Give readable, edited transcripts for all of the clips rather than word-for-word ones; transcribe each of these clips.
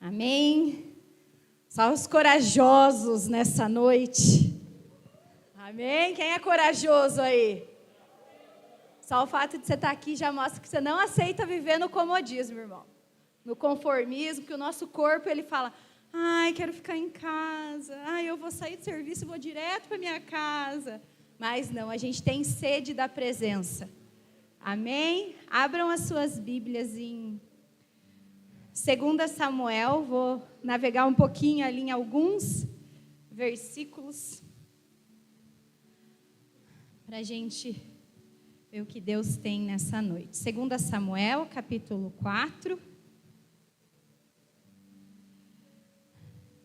Amém? Só os corajosos nessa noite. Amém? Quem é corajoso aí? Só o fato de você estar aqui já mostra que você não aceita viver no comodismo, irmão. No conformismo, que o nosso corpo, ele fala, ai, quero ficar em casa. Ai, eu vou sair do serviço e vou direto para minha casa. Mas não, a gente tem sede da presença. Amém? Abram as suas Bíblias em 2 Samuel. Vou navegar um pouquinho ali em alguns versículos para a gente ver o que Deus tem nessa noite. 2 Samuel, capítulo 4,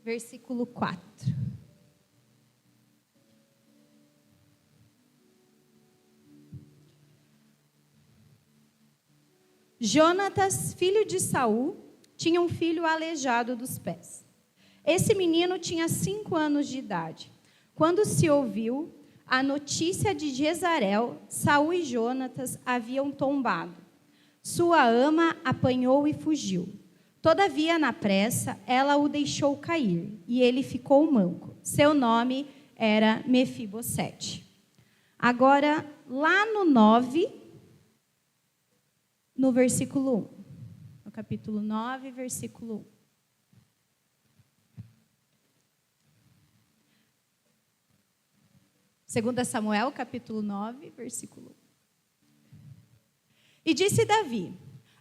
versículo 4. Jonatas, filho de Saul, tinha um filho aleijado dos pés. Esse menino tinha 5 anos de idade. Quando se ouviu a notícia de Jezarel, Saul e Jonatas haviam tombado. Sua ama apanhou e fugiu. Todavia, na pressa, ela o deixou cair, e ele ficou manco. Seu nome era Mefibosete. Agora, lá no 9, no versículo 1. No capítulo 9, versículo 1. 2 Samuel, capítulo 9, versículo 1. E disse Davi: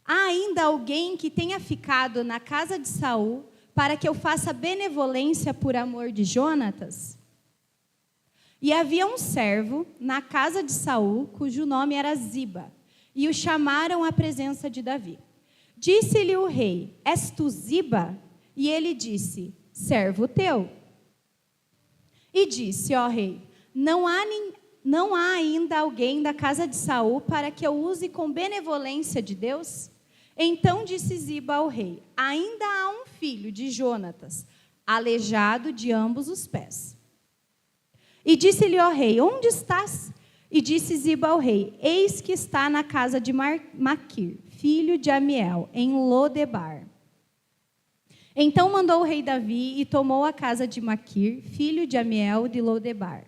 há ainda alguém que tenha ficado na casa de Saul para que eu faça benevolência por amor de Jonatas? E havia um servo na casa de Saul, cujo nome era Ziba, e o chamaram à presença de Davi. Disse-lhe o rei: és tu Ziba? E ele disse: servo teu. E disse: ó rei, não há ainda alguém da casa de Saul para que eu use com benevolência de Deus? Então disse Ziba ao rei: ainda há um filho de Jonatas, aleijado de ambos os pés. E disse-lhe o rei: onde estás? E disse Ziba ao rei: eis que está na casa de Maquir, filho de Amiel, em Lodebar. Então mandou o rei Davi e tomou a casa de Maquir, filho de Amiel, de Lodebar.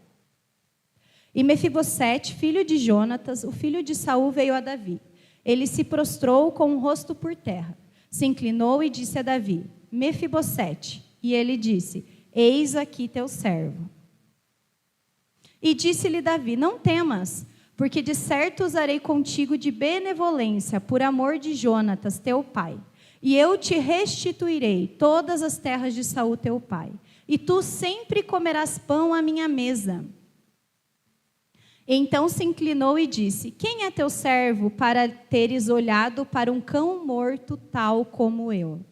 E Mefibosete, filho de Jonatas, o filho de Saul, veio a Davi. Ele se prostrou com o rosto por terra, se inclinou e disse a Davi: Mefibosete. E ele disse: eis aqui teu servo. E disse-lhe Davi: não temas, porque de certo usarei contigo de benevolência, por amor de Jonatas, teu pai. E eu te restituirei todas as terras de Saul, teu pai. E tu sempre comerás pão à minha mesa. Então se inclinou e disse: quem é teu servo para teres olhado para um cão morto tal como eu?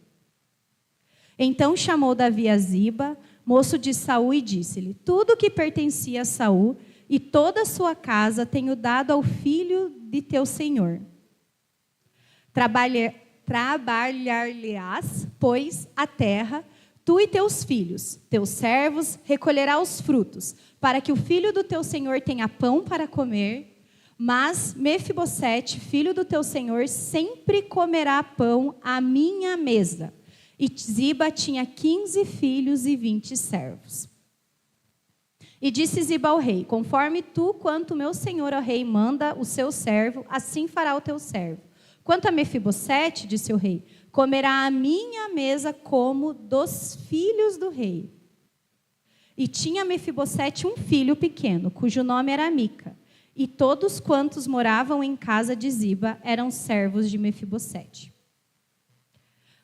Então chamou Davi a Ziba, moço de Saul, e disse-lhe: tudo que pertencia a Saul e toda a sua casa tenho dado ao filho de teu senhor. Trabalhar-lhe-ás, pois, a terra, tu e teus filhos, teus servos, recolherá os frutos, para que o filho do teu senhor tenha pão para comer. Mas Mefibosete, filho do teu senhor, sempre comerá pão à minha mesa. E Ziba tinha 15 filhos e 20 servos. E disse Ziba ao rei: conforme tu, quanto meu senhor, ó rei, manda o seu servo, assim fará o teu servo. Quanto a Mefibosete, disse o rei, comerá à minha mesa como dos filhos do rei. E tinha Mefibosete um filho pequeno, cujo nome era Mica. E todos quantos moravam em casa de Ziba eram servos de Mefibosete.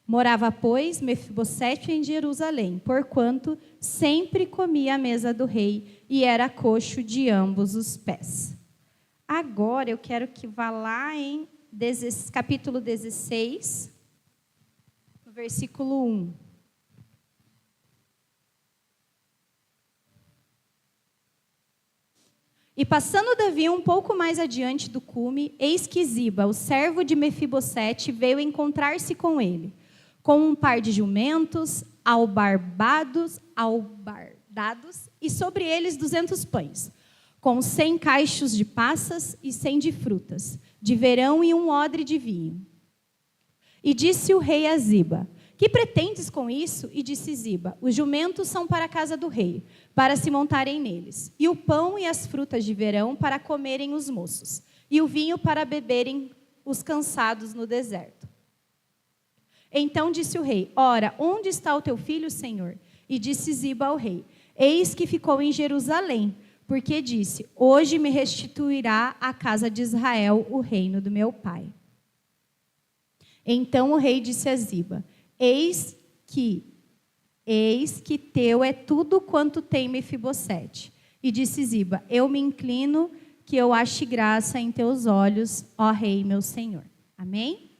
Morava, pois, Mefibosete em Jerusalém, porquanto sempre comia à mesa do rei e era coxo de ambos os pés. Agora eu quero que vá lá em capítulo 16, no versículo 1. E passando Davi um pouco mais adiante do cume, eis que Ziba, o servo de Mefibosete, veio encontrar-se com ele, com um par de jumentos, albardados, e sobre eles 200 pães, com 100 cachos de passas e 100 de frutas, de verão e um odre de vinho. E disse o rei a Ziba: que pretendes com isso? E disse Ziba: os jumentos são para a casa do rei, para se montarem neles, e o pão e as frutas de verão para comerem os moços, e o vinho para beberem os cansados no deserto. Então disse o rei: ora, onde está o teu filho, Senhor? E disse Ziba ao rei: eis que ficou em Jerusalém, porque disse: hoje me restituirá a casa de Israel o reino do meu pai. Então o rei disse a Ziba: Eis que teu é tudo quanto tem Mefibosete. E disse Ziba: eu me inclino que eu ache graça em teus olhos, ó rei meu senhor. Amém?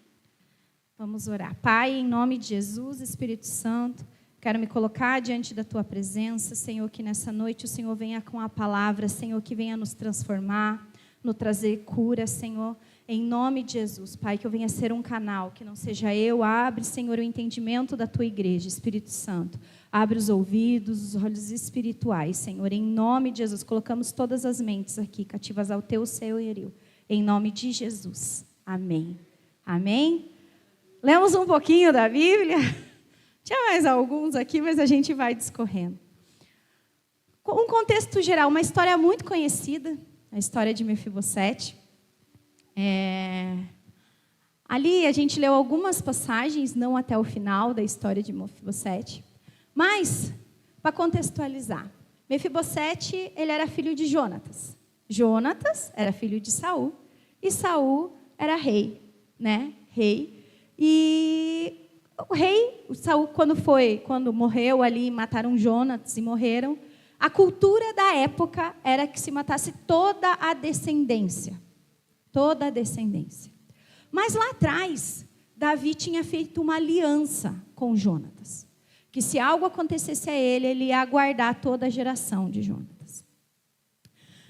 Vamos orar. Pai, em nome de Jesus, Espírito Santo, quero me colocar diante da tua presença, Senhor, que nessa noite o Senhor venha com a palavra, Senhor, que venha nos transformar, nos trazer cura, Senhor. Em nome de Jesus, Pai, que eu venha ser um canal, que não seja eu. Abre, Senhor, o entendimento da tua igreja, Espírito Santo. Abre os ouvidos, os olhos espirituais, Senhor. Em nome de Jesus, colocamos todas as mentes aqui, cativas ao teu senhorio. Em nome de Jesus. Amém. Amém? Lemos um pouquinho da Bíblia. Tinha mais alguns aqui, mas a gente vai discorrendo. Um contexto geral, uma história muito conhecida, a história de Mefibosete. Ali a gente leu algumas passagens, não até o final da história de Mefibosete, mas para contextualizar, Mefibosete, ele era filho de Jonatas. Jonatas era filho de Saul e Saul era rei, né? Rei. E o rei, o Saul, quando morreu ali, mataram Jonatas e morreram. A cultura da época era que se matasse toda a descendência. Toda a descendência. Mas lá atrás, Davi tinha feito uma aliança com Jonatas. Que se algo acontecesse a ele, ele ia guardar toda a geração de Jonatas.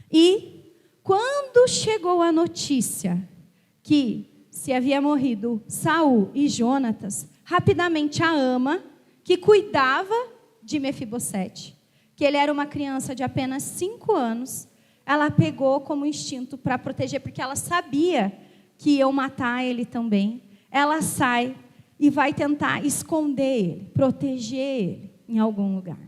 E quando chegou a notícia que se havia morrido Saul e Jonatas, rapidamente a ama, que cuidava de Mefibosete, que ele era uma criança de apenas 5 anos, ela pegou como instinto para proteger, porque ela sabia que iam matar ele também. Ela sai e vai tentar esconder ele, proteger ele em algum lugar.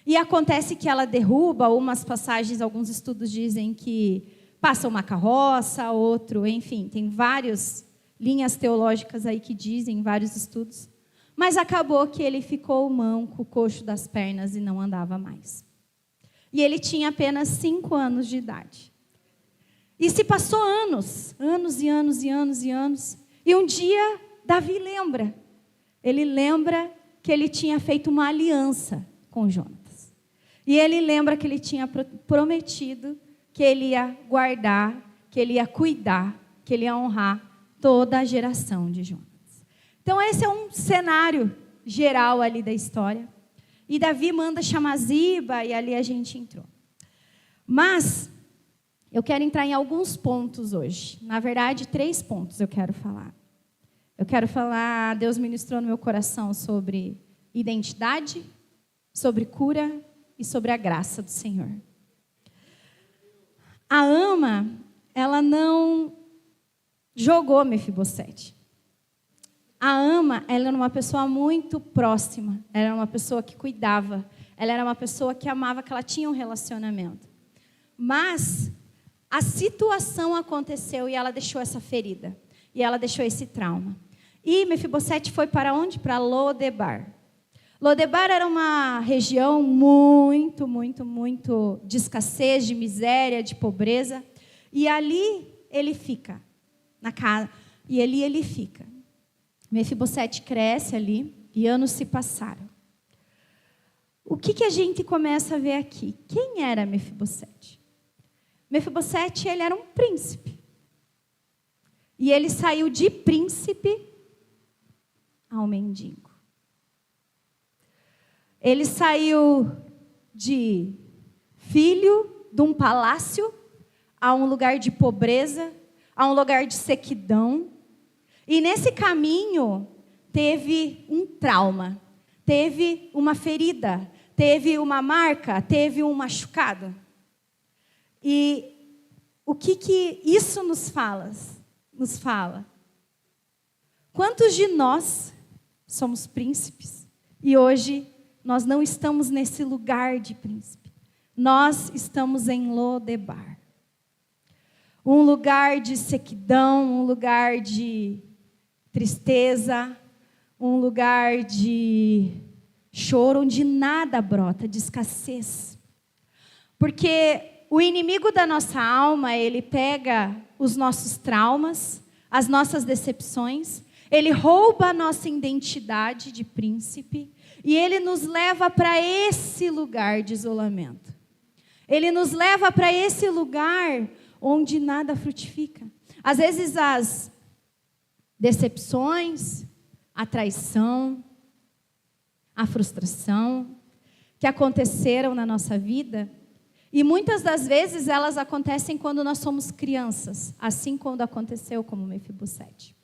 E acontece que ela derruba, umas passagens, alguns estudos dizem que passa uma carroça, outro, enfim, tem várias linhas teológicas aí que dizem, vários estudos. Mas acabou que ele ficou manco, coxo das pernas e não andava mais. E ele tinha apenas 5 anos de idade. E se passou anos e anos e anos e anos. E um dia, Davi lembra. Ele lembra que ele tinha feito uma aliança com Jonatas. E ele lembra que ele tinha prometido que ele ia guardar, que ele ia cuidar, que ele ia honrar toda a geração de Jonatas. Então esse é um cenário geral ali da história. E Davi manda chamar Ziba, e ali a gente entrou. Mas eu quero entrar em alguns pontos hoje. Na verdade, 3 pontos eu quero falar. Eu quero falar, Deus ministrou no meu coração sobre identidade, sobre cura e sobre a graça do Senhor. A ama, ela não jogou Mefibosete. A ama, ela era uma pessoa muito próxima. Ela era uma pessoa que cuidava. Ela era uma pessoa que amava, que ela tinha um relacionamento. Mas a situação aconteceu e ela deixou essa ferida. E ela deixou esse trauma. E Mefibosete foi para onde? Para Lodebar. Lodebar era uma região muito de escassez, de miséria, de pobreza. E ali ele fica, na casa. E ali ele fica. Mefibosete cresce ali e anos se passaram. O que a gente começa a ver aqui? Quem era Mefibosete? Mefibosete, ele era um príncipe. E ele saiu de príncipe ao mendigo. Ele saiu de filho de um palácio a um lugar de pobreza, a um lugar de sequidão. E nesse caminho teve um trauma, teve uma ferida, teve uma marca, teve um machucado. E o que isso nos fala? Quantos de nós somos príncipes. E hoje nós não estamos nesse lugar de príncipe. Nós estamos em Lodebar. Um lugar de sequidão, um lugar de tristeza, um lugar de choro, onde nada brota, de escassez. Porque o inimigo da nossa alma, ele pega os nossos traumas, as nossas decepções, ele rouba a nossa identidade de príncipe e ele nos leva para esse lugar de isolamento. Ele nos leva para esse lugar onde nada frutifica. Às vezes as decepções, a traição, a frustração que aconteceram na nossa vida, e muitas das vezes elas acontecem quando nós somos crianças, assim como aconteceu com Mefibosete.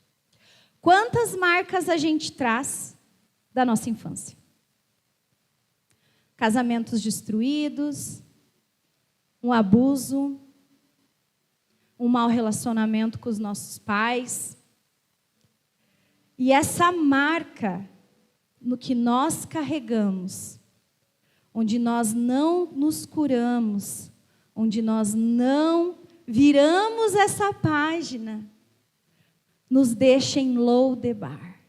Quantas marcas a gente traz da nossa infância? Casamentos destruídos, um abuso, um mau relacionamento com os nossos pais. E essa marca no que nós carregamos, onde nós não nos curamos, onde nós não viramos essa página, nos deixa em Lodebar.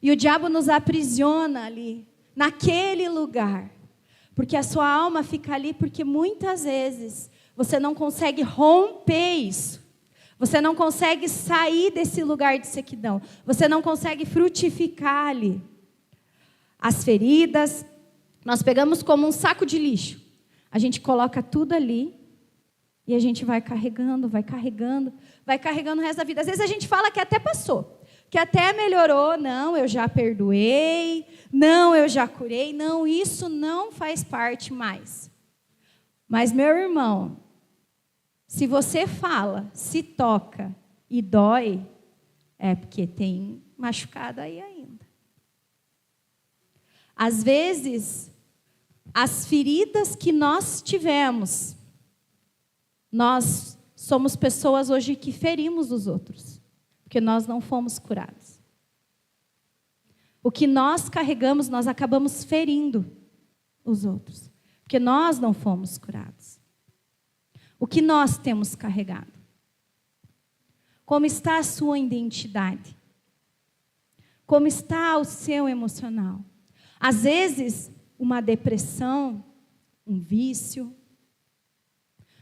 E o diabo nos aprisiona ali, naquele lugar, porque a sua alma fica ali, porque muitas vezes você não consegue romper isso. Você não consegue sair desse lugar de sequidão. Você não consegue frutificar ali. As feridas, nós pegamos como um saco de lixo. A gente coloca tudo ali e a gente vai carregando, vai carregando, vai carregando o resto da vida. Às vezes a gente fala que até passou, que até melhorou. Não, eu já perdoei. Não, eu já curei. Não, isso não faz parte mais. Mas, meu irmão, se você fala, se toca e dói, é porque tem machucado aí ainda. Às vezes, as feridas que nós tivemos, nós somos pessoas hoje que ferimos os outros, porque nós não fomos curados. O que nós carregamos, nós acabamos ferindo os outros, porque nós não fomos curados. O que nós temos carregado? Como está a sua identidade? Como está o seu emocional? Às vezes, uma depressão, um vício,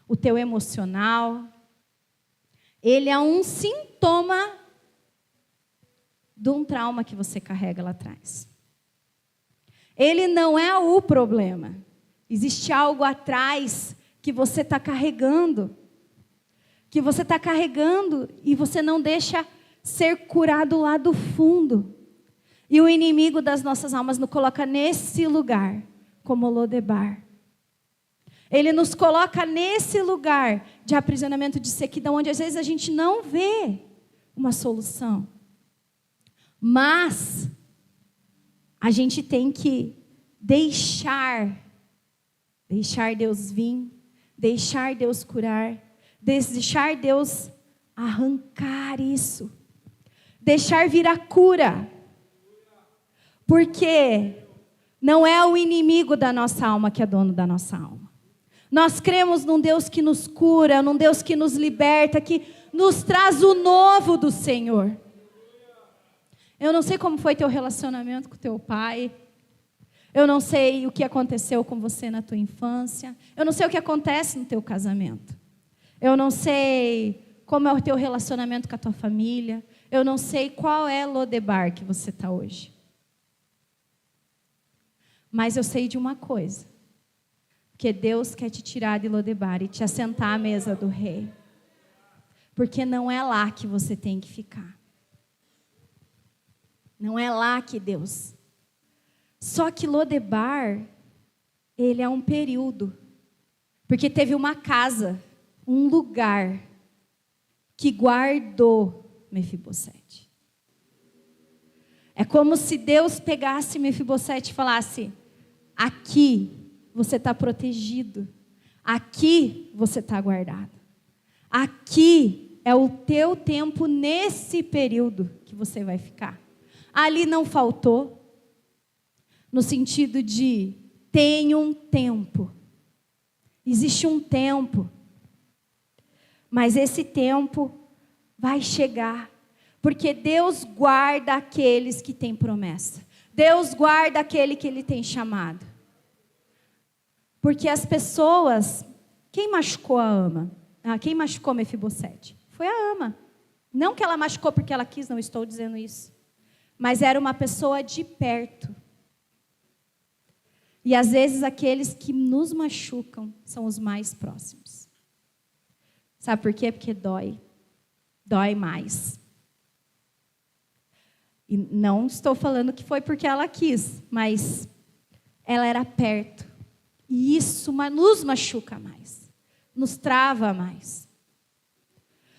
o teu emocional, ele é um sintoma de um trauma que você carrega lá atrás. Ele não é o problema. Existe algo atrás que você está carregando. Que você está carregando e você não deixa ser curado lá do fundo. E o inimigo das nossas almas nos coloca nesse lugar, como Lodebar. Ele nos coloca nesse lugar de aprisionamento, de sequidão, onde às vezes a gente não vê uma solução. Mas a gente tem que deixar Deus vir, deixar Deus curar, deixar Deus arrancar isso, deixar vir a cura. Porque não é o inimigo da nossa alma que é dono da nossa alma. Nós cremos num Deus que nos cura, num Deus que nos liberta, que nos traz o novo do Senhor. Eu não sei como foi teu relacionamento com teu pai. Eu não sei o que aconteceu com você na tua infância. Eu não sei o que acontece no teu casamento. Eu não sei como é o teu relacionamento com a tua família. Eu não sei qual é Lodebar que você está hoje. Mas eu sei de uma coisa. Que Deus quer te tirar de Lodebar e te assentar à mesa do rei. Porque não é lá que você tem que ficar. Não é lá que Deus... Só que Lodebar, ele é um período. Porque teve uma casa, um lugar, que guardou Mefibosete. É como se Deus pegasse Mefibosete e falasse: aqui você está protegido. Aqui você está guardado. Aqui é o teu tempo nesse período que você vai ficar. ali não faltou. No sentido de, tem um tempo. Existe um tempo. Mas esse tempo vai chegar. Porque Deus guarda aqueles que têm promessa. Deus guarda aquele que Ele tem chamado. Porque as pessoas... Quem machucou a ama? Quem machucou Mefibosete? Foi a ama. Não que ela machucou porque ela quis, não estou dizendo isso. Mas era uma pessoa de perto. E às vezes aqueles que nos machucam são os mais próximos. Sabe por quê? Porque dói. Dói mais. E não estou falando que foi porque ela quis, mas ela era perto. E isso nos machuca mais. Nos trava mais.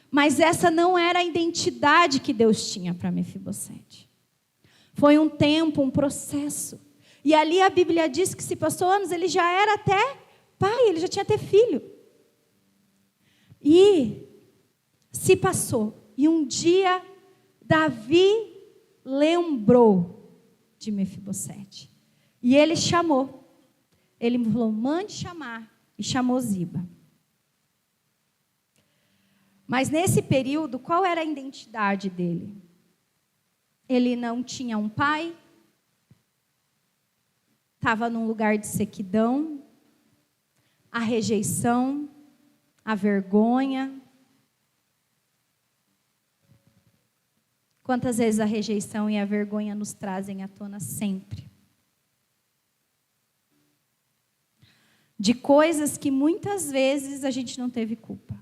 Mas essa não era a identidade que Deus tinha para Mefibosete. Foi um tempo, um processo. E ali a Bíblia diz que se passou anos, ele já era até pai, ele já tinha até filho. E se passou. E um dia, Davi lembrou de Mefibosete. E ele chamou. Ele falou, mande chamar. E chamou Ziba. Mas nesse período, qual era a identidade dele? Ele não tinha um pai. Estava num lugar de sequidão, a rejeição, a vergonha. Quantas vezes a rejeição e a vergonha nos trazem à tona sempre? De coisas que muitas vezes a gente não teve culpa.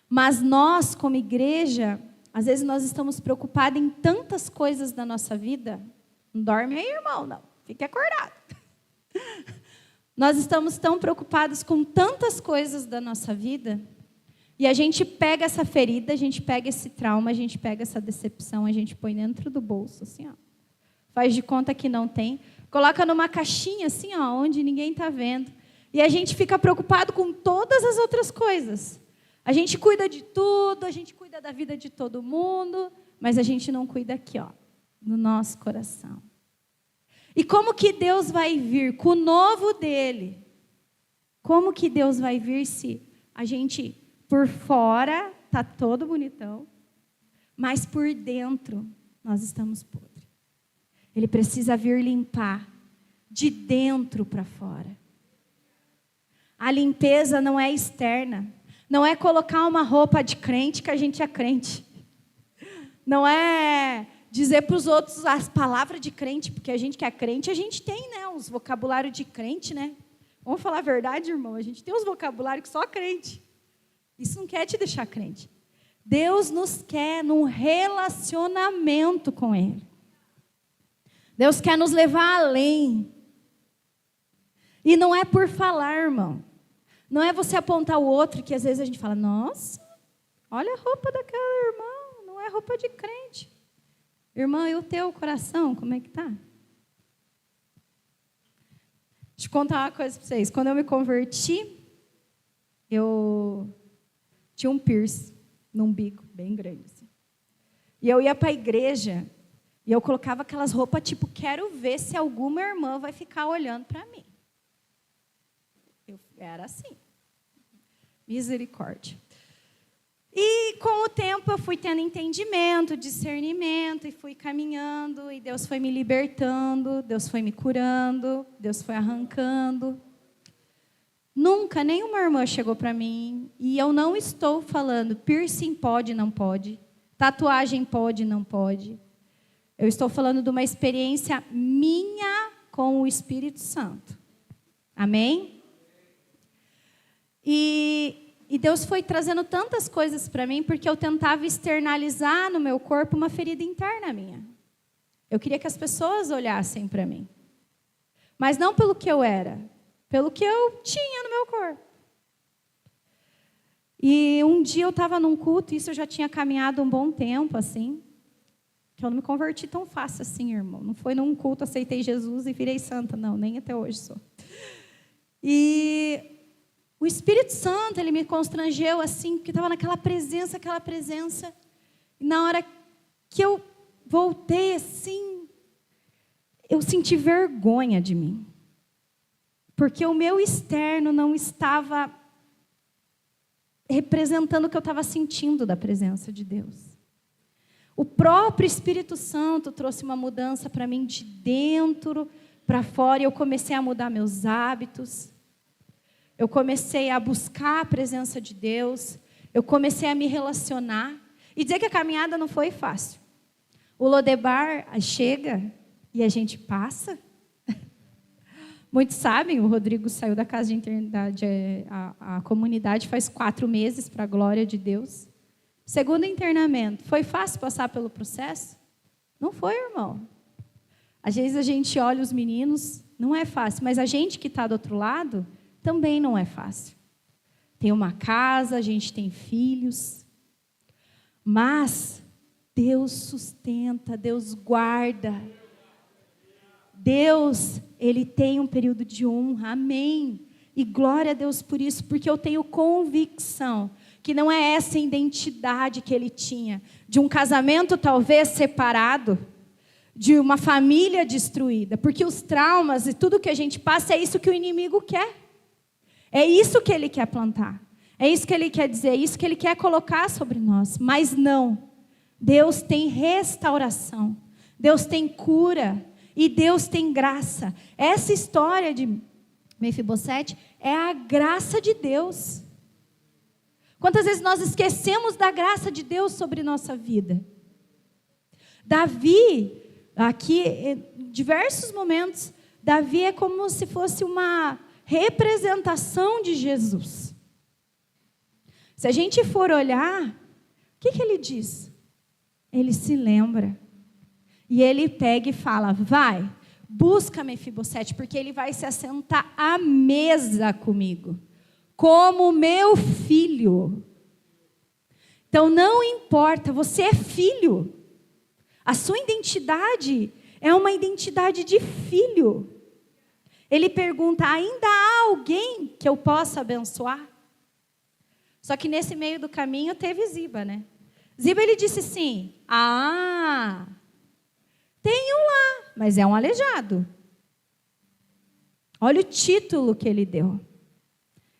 Mas nós, como igreja, às vezes nós estamos preocupados em tantas coisas da nossa vida. Não dorme aí, irmão, não. Fique acordado. Nós estamos tão preocupados com tantas coisas da nossa vida, e a gente pega essa ferida, a gente pega esse trauma, a gente pega essa decepção, a gente põe dentro do bolso, assim, ó. Faz de conta que não tem. Coloca numa caixinha, assim, ó, onde ninguém está vendo. E a gente fica preocupado com todas as outras coisas. A gente cuida de tudo, a gente cuida da vida de todo mundo, mas a gente não cuida aqui, ó, no nosso coração. E como que Deus vai vir com o novo dele? Como que Deus vai vir se a gente, por fora, está todo bonitão, mas por dentro nós estamos podres? Ele precisa vir limpar de dentro para fora. A limpeza não é externa. Não é colocar uma roupa de crente que a gente é crente. Não é dizer para os outros as palavras de crente, porque a gente que é crente, a gente tem, né, uns vocabulários de crente, né? Vamos falar a verdade, irmão? A gente tem uns vocabulários que só crente. Isso não quer te deixar crente. Deus nos quer num relacionamento com Ele. Deus quer nos levar além. E não é por falar, irmão. Não é você apontar o outro, que às vezes a gente fala, nossa, olha a roupa daquela irmã, não é roupa de crente. Irmã, e o teu coração, como é que tá? Deixa eu contar uma coisa para vocês. Quando eu me converti, eu tinha um piercing no umbigo, bem grande. Assim. E eu ia para a igreja, e eu colocava aquelas roupas, tipo, quero ver se alguma irmã vai ficar olhando para mim. Eu era assim. Misericórdia. E com o tempo eu fui tendo entendimento, discernimento, e fui caminhando, e Deus foi me libertando, Deus foi me curando, Deus foi arrancando. Nunca nenhuma irmã chegou para mim, e eu não estou falando piercing pode, não pode, tatuagem pode, não pode. Eu estou falando de uma experiência minha com o Espírito Santo. Amém? E Deus foi trazendo tantas coisas para mim, porque eu tentava externalizar no meu corpo uma ferida interna minha. Eu queria que as pessoas olhassem para mim. Mas não pelo que eu era, pelo que eu tinha no meu corpo. E um dia eu estava num culto, e isso eu já tinha caminhado um bom tempo, assim, que eu não me converti tão fácil assim, irmão. Não foi num culto, aceitei Jesus e virei santa, não, nem até hoje sou. E o Espírito Santo, ele me constrangeu assim, porque estava naquela presença, E na hora que eu voltei assim, eu senti vergonha de mim. Porque o meu externo não estava representando o que eu estava sentindo da presença de Deus. O próprio Espírito Santo trouxe uma mudança para mim de dentro para fora, e eu comecei a mudar meus hábitos. Eu comecei a buscar a presença de Deus. Eu comecei a me relacionar. E dizer que a caminhada não foi fácil. O Lodebar chega e a gente passa. Muitos sabem, o Rodrigo saiu da casa de internadade, a comunidade faz 4 meses, para a glória de Deus. Segundo internamento, foi fácil passar pelo processo? Não foi, irmão. Às vezes a gente olha os meninos, não é fácil, mas a gente que está do outro lado, também não é fácil. Tem uma casa, a gente tem filhos, mas Deus sustenta, Deus guarda. Deus, Ele tem um período de honra, amém. E glória a Deus por isso, porque eu tenho convicção que não é essa identidade que Ele tinha, de um casamento talvez separado, de uma família destruída, porque os traumas e tudo que a gente passa é isso que o inimigo quer. É isso que ele quer plantar. É isso que ele quer dizer, é isso que ele quer colocar sobre nós. Mas não. Deus tem restauração. Deus tem cura. E Deus tem graça. Essa história de Mefibosete é a graça de Deus. Quantas vezes nós esquecemos da graça de Deus sobre nossa vida? Davi, aqui, em diversos momentos, Davi é como se fosse uma representação de Jesus. Se a gente for olhar, o que ele diz? Ele se lembra. E ele pega e fala, vai, busca Mefibosete, porque ele vai se assentar à mesa comigo, como meu filho. Então não importa, você é filho. A sua identidade é uma identidade de filho. Ele pergunta, ainda há alguém que eu possa abençoar? Só que nesse meio do caminho teve Ziba, né? Ziba, ele disse assim, tem um lá, mas é um aleijado. Olha o título que ele deu.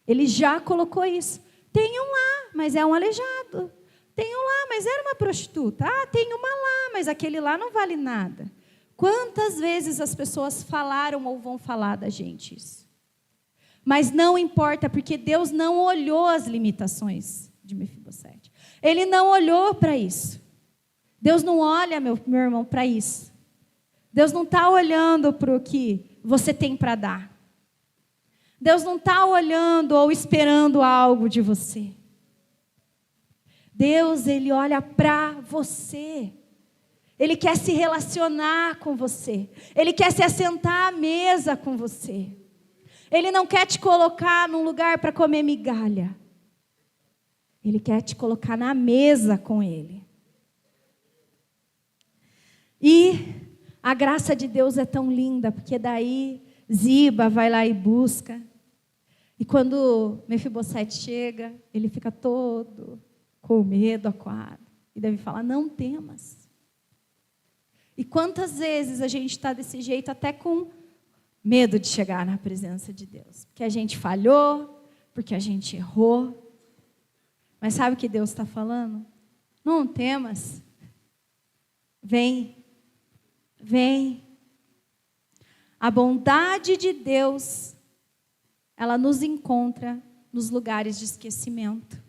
Ele já colocou isso. Tem um lá, mas é um aleijado. Tem um lá, mas era uma prostituta. Tem uma lá, mas aquele lá não vale nada. Quantas vezes as pessoas falaram ou vão falar da gente isso? Mas não importa, porque Deus não olhou as limitações de Mefibosete. Ele não olhou para isso. Deus não olha, meu irmão, para isso. Deus não está olhando para o que você tem para dar. Deus não está olhando ou esperando algo de você. Deus, Ele olha para você. Ele quer se relacionar com você. Ele quer se assentar à mesa com você. Ele não quer te colocar num lugar para comer migalha. Ele quer te colocar na mesa com Ele. E a graça de Deus é tão linda, porque daí Ziba vai lá e busca. E quando Mefibosete chega, ele fica todo com medo, acuado. E Davi fala, não temas. E quantas vezes a gente está desse jeito, até com medo de chegar na presença de Deus. Porque a gente falhou, porque a gente errou. Mas sabe o que Deus está falando? Não temas. Vem. Vem. A bondade de Deus, ela nos encontra nos lugares de esquecimento.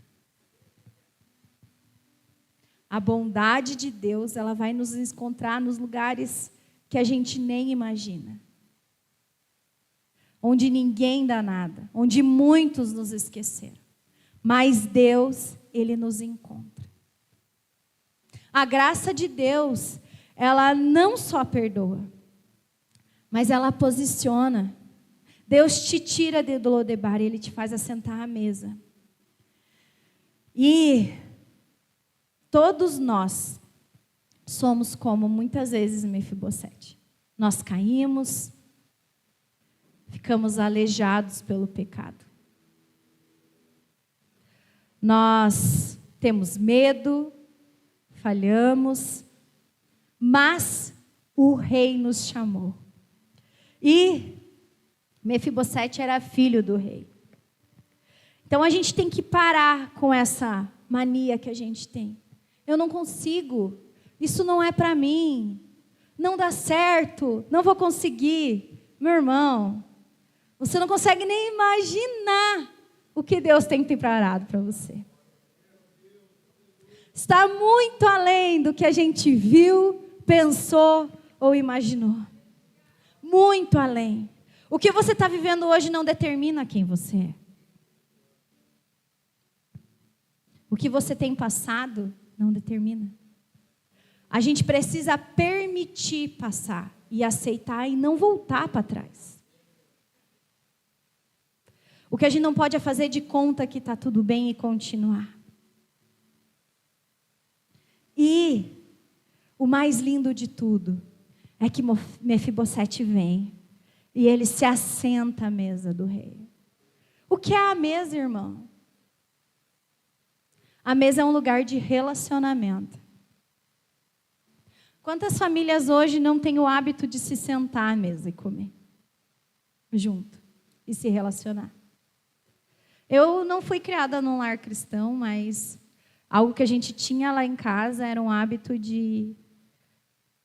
A bondade de Deus, ela vai nos encontrar nos lugares que a gente nem imagina. Onde ninguém dá nada, onde muitos nos esqueceram. Mas Deus, Ele nos encontra. A graça de Deus, ela não só perdoa, mas ela posiciona. Deus te tira do Lodebar e Ele te faz assentar à mesa. E todos nós somos como muitas vezes Mefibosete. Nós caímos, ficamos aleijados pelo pecado. Nós temos medo, falhamos, mas o rei nos chamou. E Mefibosete era filho do rei. Então a gente tem que parar com essa mania que a gente tem. Eu não consigo, isso não é para mim, não dá certo, não vou conseguir. Meu irmão, você não consegue nem imaginar o que Deus tem preparado para você. Está muito além do que a gente viu, pensou ou imaginou. Muito além. O que você está vivendo hoje não determina quem você é. O que você tem passado não determina. A gente precisa permitir passar e aceitar e não voltar para trás. O que a gente não pode é fazer de conta que está tudo bem e continuar. E o mais lindo de tudo é que Mefibosete vem e ele se assenta à mesa do rei. O que é a mesa, irmão? A mesa é um lugar de relacionamento. Quantas famílias hoje não têm o hábito de se sentar à mesa e comer junto e se relacionar? Eu não fui criada num lar cristão, mas algo que a gente tinha lá em casa era um hábito de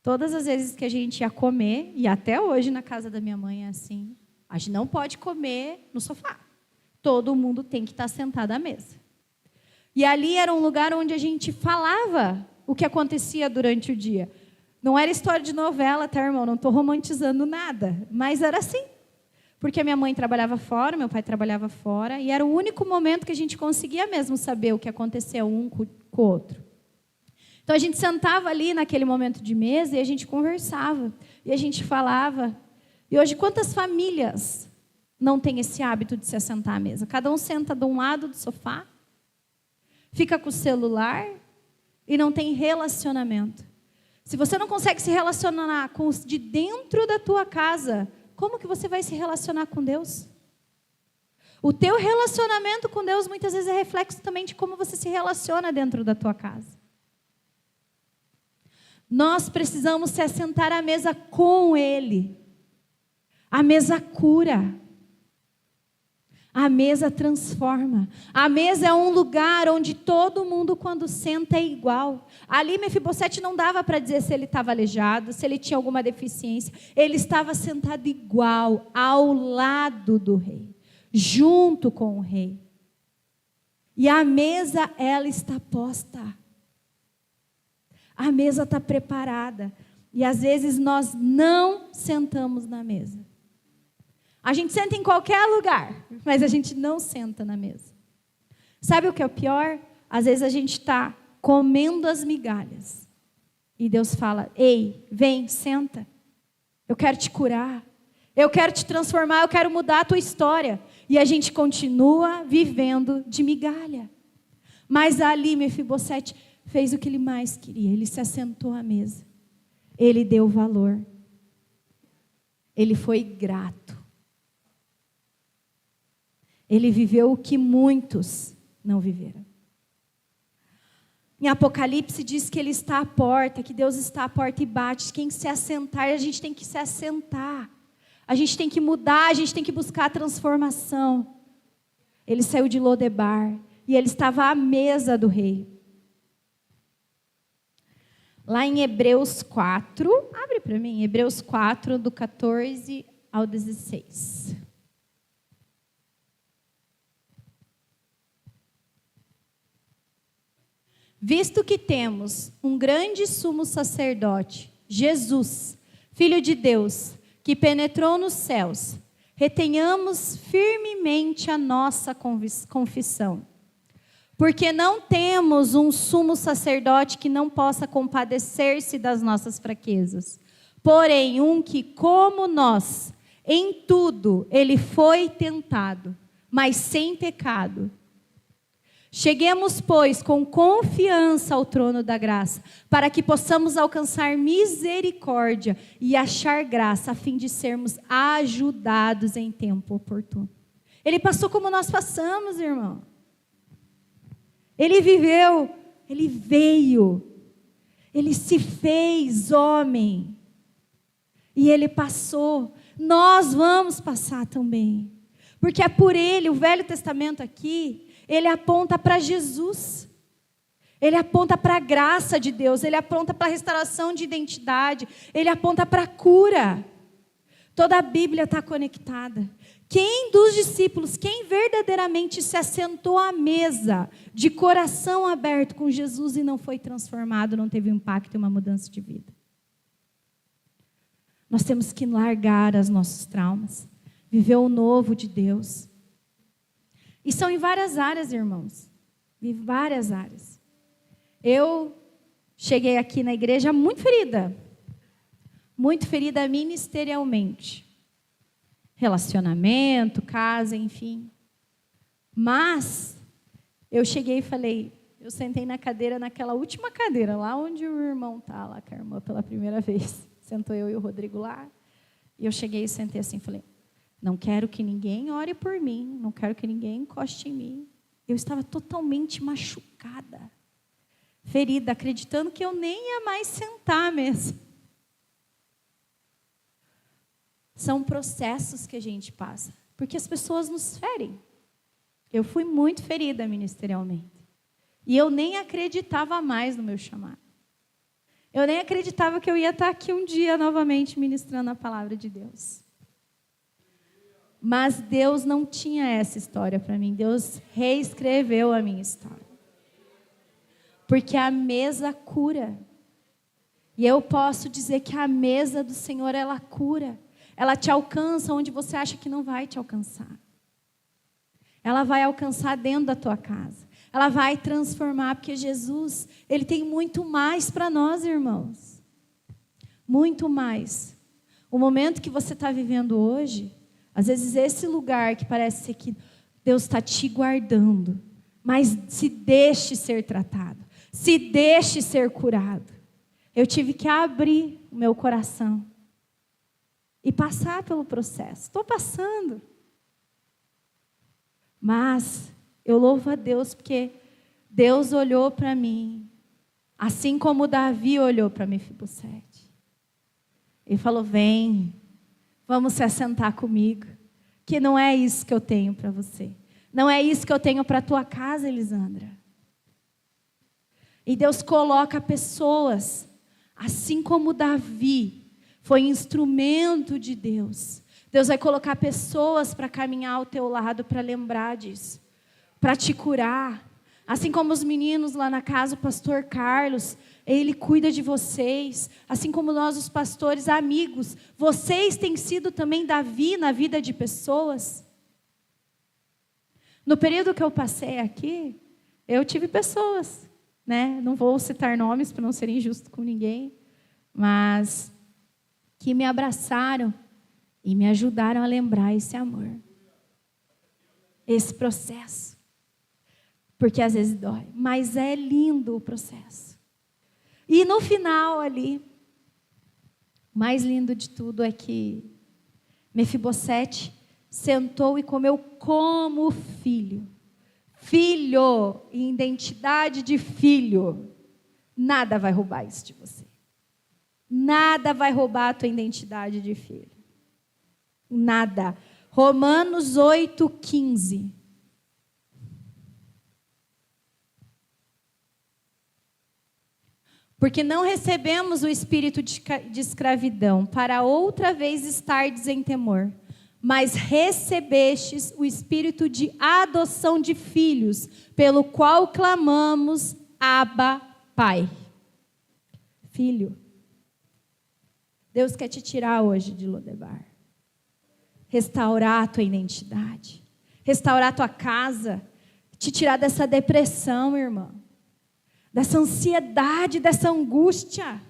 todas as vezes que a gente ia comer, e até hoje na casa da minha mãe é assim, a gente não pode comer no sofá. Todo mundo tem que estar sentado à mesa. E ali era um lugar onde a gente falava o que acontecia durante o dia. Não era história de novela, tá, irmão? Não estou romantizando nada. Mas era assim. Porque a minha mãe trabalhava fora, meu pai trabalhava fora, e era o único momento que a gente conseguia mesmo saber o que acontecia um com o outro. Então a gente sentava ali naquele momento de mesa e a gente conversava. E a gente falava. E hoje quantas famílias não têm esse hábito de se assentar à mesa? Cada um senta de um lado do sofá, fica com o celular e não tem relacionamento. Se você não consegue se relacionar com os de dentro da tua casa, como que você vai se relacionar com Deus? O teu relacionamento com Deus muitas vezes é reflexo também de como você se relaciona dentro da tua casa. Nós precisamos se assentar à mesa com Ele. A mesa cura. A mesa transforma. A mesa é um lugar onde todo mundo, quando senta, é igual. Ali, Mefibosete não dava para dizer se ele estava aleijado, se ele tinha alguma deficiência. Ele estava sentado igual, ao lado do rei, junto com o rei. E a mesa, ela está posta. A mesa está preparada. E às vezes nós não sentamos na mesa. A gente senta em qualquer lugar, mas a gente não senta na mesa. Sabe o que é o pior? Às vezes a gente está comendo as migalhas. E Deus fala, ei, vem, senta. Eu quero te curar. Eu quero te transformar, eu quero mudar a tua história. E a gente continua vivendo de migalha. Mas ali Mefibosete fez o que ele mais queria. Ele se assentou à mesa. Ele deu valor. Ele foi grato. Ele viveu o que muitos não viveram. Em Apocalipse diz que Ele está à porta, que Deus está à porta e bate. Quem se assentar, a gente tem que se assentar. A gente tem que mudar, a gente tem que buscar a transformação. Ele saiu de Lodebar e ele estava à mesa do rei. Lá em Hebreus 4, abre para mim, Hebreus 4, do 14 ao 16. Visto que temos um grande sumo sacerdote, Jesus, Filho de Deus, que penetrou nos céus, retenhamos firmemente a nossa confissão. Porque não temos um sumo sacerdote que não possa compadecer-se das nossas fraquezas, porém um que, como nós, em tudo ele foi tentado, mas sem pecado. Cheguemos, pois, com confiança ao trono da graça, para que possamos alcançar misericórdia e achar graça, a fim de sermos ajudados em tempo oportuno. Ele passou como nós passamos, irmão. Ele viveu, ele veio. Ele se fez homem. E ele passou. Nós vamos passar também. Porque é por ele, o Velho Testamento aqui, ele aponta para Jesus. Ele aponta para a graça de Deus. Ele aponta para a restauração de identidade. Ele aponta para a cura. Toda a Bíblia está conectada. Quem dos discípulos, quem verdadeiramente se assentou à mesa, de coração aberto com Jesus e não foi transformado, não teve impacto e uma mudança de vida? Nós temos que largar os nossos traumas, viver o novo de Deus. E são em várias áreas, irmãos. Em várias áreas. Eu cheguei aqui na igreja muito ferida ministerialmente. Relacionamento, casa, enfim. Mas eu cheguei e falei, eu sentei na cadeira, naquela última cadeira, lá onde o irmão está, lá com a irmã pela primeira vez. Sentou eu e o Rodrigo lá. E eu cheguei e sentei assim, falei, não quero que ninguém ore por mim, não quero que ninguém encoste em mim. Eu estava totalmente machucada, ferida, acreditando que eu nem ia mais sentar mesmo. São processos que a gente passa, porque as pessoas nos ferem. Eu fui muito ferida ministerialmente. E eu nem acreditava mais no meu chamado. Eu nem acreditava que eu ia estar aqui um dia novamente ministrando a palavra de Deus. Mas Deus não tinha essa história para mim. Deus reescreveu a minha história. Porque a mesa cura. E eu posso dizer que a mesa do Senhor, ela cura. Ela te alcança onde você acha que não vai te alcançar. Ela vai alcançar dentro da tua casa. Ela vai transformar, porque Jesus, Ele tem muito mais para nós, irmãos. Muito mais. O momento que você está vivendo hoje, às vezes esse lugar que parece ser que Deus está te guardando, mas se deixe ser tratado, se deixe ser curado. Eu tive que abrir o meu coração e passar pelo processo. Estou passando. Mas eu louvo a Deus porque Deus olhou para mim, assim como Davi olhou para Mefibosete. Ele falou, vem, vamos se assentar comigo, que não é isso que eu tenho para você. Não é isso que eu tenho para a tua casa, Elisandra. E Deus coloca pessoas, assim como Davi foi instrumento de Deus. Deus vai colocar pessoas para caminhar ao teu lado, para lembrar disso, para te curar. Assim como os meninos lá na casa, o pastor Carlos, ele cuida de vocês. Assim como nós, os pastores, amigos, vocês têm sido também Davi na vida de pessoas. No período que eu passei aqui, eu tive pessoas, né? Não vou citar nomes para não ser injusto com ninguém, mas que me abraçaram e me ajudaram a lembrar esse amor, esse processo. Porque às vezes dói, mas é lindo o processo. E no final ali, o mais lindo de tudo é que Mefibosete sentou e comeu como filho. Filho, identidade de filho. Nada vai roubar isso de você. Nada vai roubar a tua identidade de filho. Nada. Romanos 8:15. Porque não recebemos o espírito de escravidão, para outra vez estardes em temor, mas recebestes o espírito de adoção de filhos, pelo qual clamamos, Abba, Pai. Filho. Deus quer te tirar hoje de Lodebar. Restaurar a tua identidade. Restaurar a tua casa. Te tirar dessa depressão, irmão. Dessa ansiedade, dessa angústia.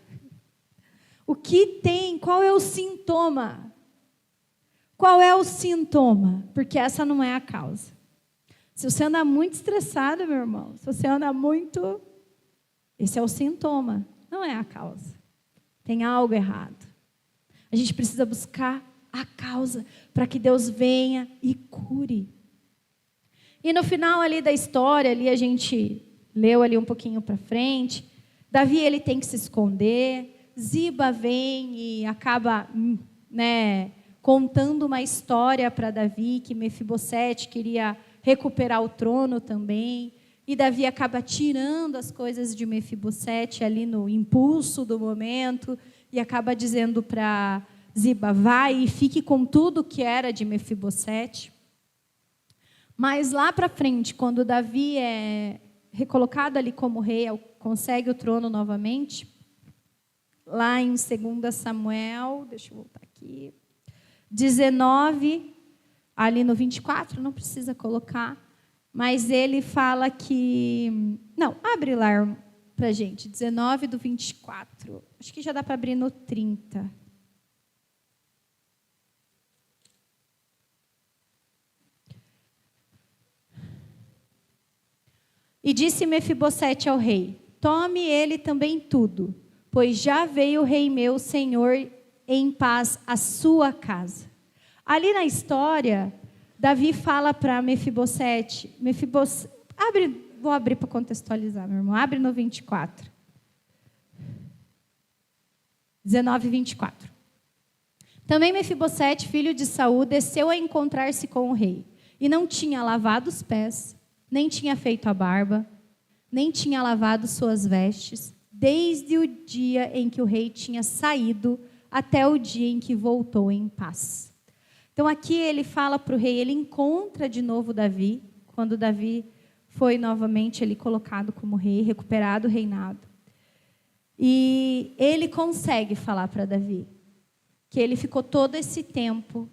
O que tem? Qual é o sintoma? Qual é o sintoma? Porque essa não é a causa. Se você anda muito estressado, meu irmão, se você anda muito... Esse é o sintoma, não é a causa. Tem algo errado. A gente precisa buscar a causa para que Deus venha e cure. E no final ali da história, ali a gente leu ali um pouquinho para frente, Davi, ele tem que se esconder. Ziba vem e acaba, contando uma história para Davi, que Mefibosete queria recuperar o trono também. E Davi acaba tirando as coisas de Mefibosete ali no impulso do momento e acaba dizendo para Ziba, vai e fique com tudo que era de Mefibosete. Mas lá para frente, quando Davi é recolocado ali como rei, consegue o trono novamente, lá em 2 Samuel, deixa eu voltar aqui, 19, ali no 24, não precisa colocar, mas ele fala que... Não, abre lá para a gente, 19 do 24, acho que já dá para abrir no 30. E disse Mefibosete ao rei, tome ele também tudo, pois já veio o rei meu, senhor, em paz à sua casa. Ali na história, Davi fala para Mefibosete, vou abrir para contextualizar, meu irmão, abre no 24. 19 e 24. Também Mefibosete, filho de Saul, desceu a encontrar-se com o rei, e não tinha lavado os pés, nem tinha feito a barba, nem tinha lavado suas vestes, desde o dia em que o rei tinha saído até o dia em que voltou em paz. Então aqui ele fala para o rei, ele encontra de novo Davi, quando Davi foi novamente ele colocado como rei, recuperado o reinado. E ele consegue falar para Davi que ele ficou todo esse tempo,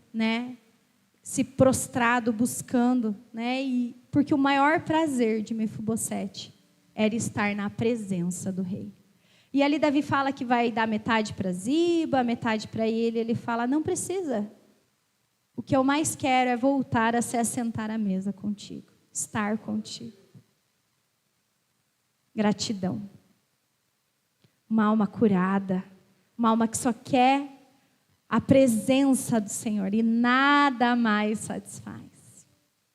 se prostrado, buscando, e porque o maior prazer de Mefibosete era estar na presença do rei. E ali Davi fala que vai dar metade para Ziba, metade para ele. Ele fala, não precisa. O que eu mais quero é voltar a se assentar à mesa contigo, estar contigo. Gratidão. Uma alma curada, uma alma que só quer a presença do Senhor e nada mais satisfaz.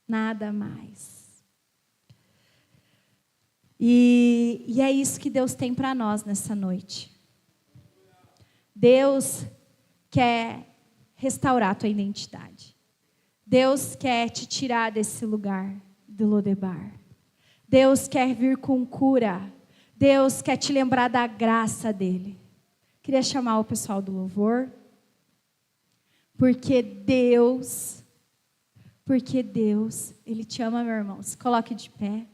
Nada mais. E é isso que Deus tem para nós nessa noite. Deus quer restaurar a tua identidade. Deus quer te tirar desse lugar do Lodebar. Deus quer vir com cura. Deus quer te lembrar da graça dele. Queria chamar o pessoal do louvor. Porque Deus, Ele te ama, meu irmão. Se coloque de pé.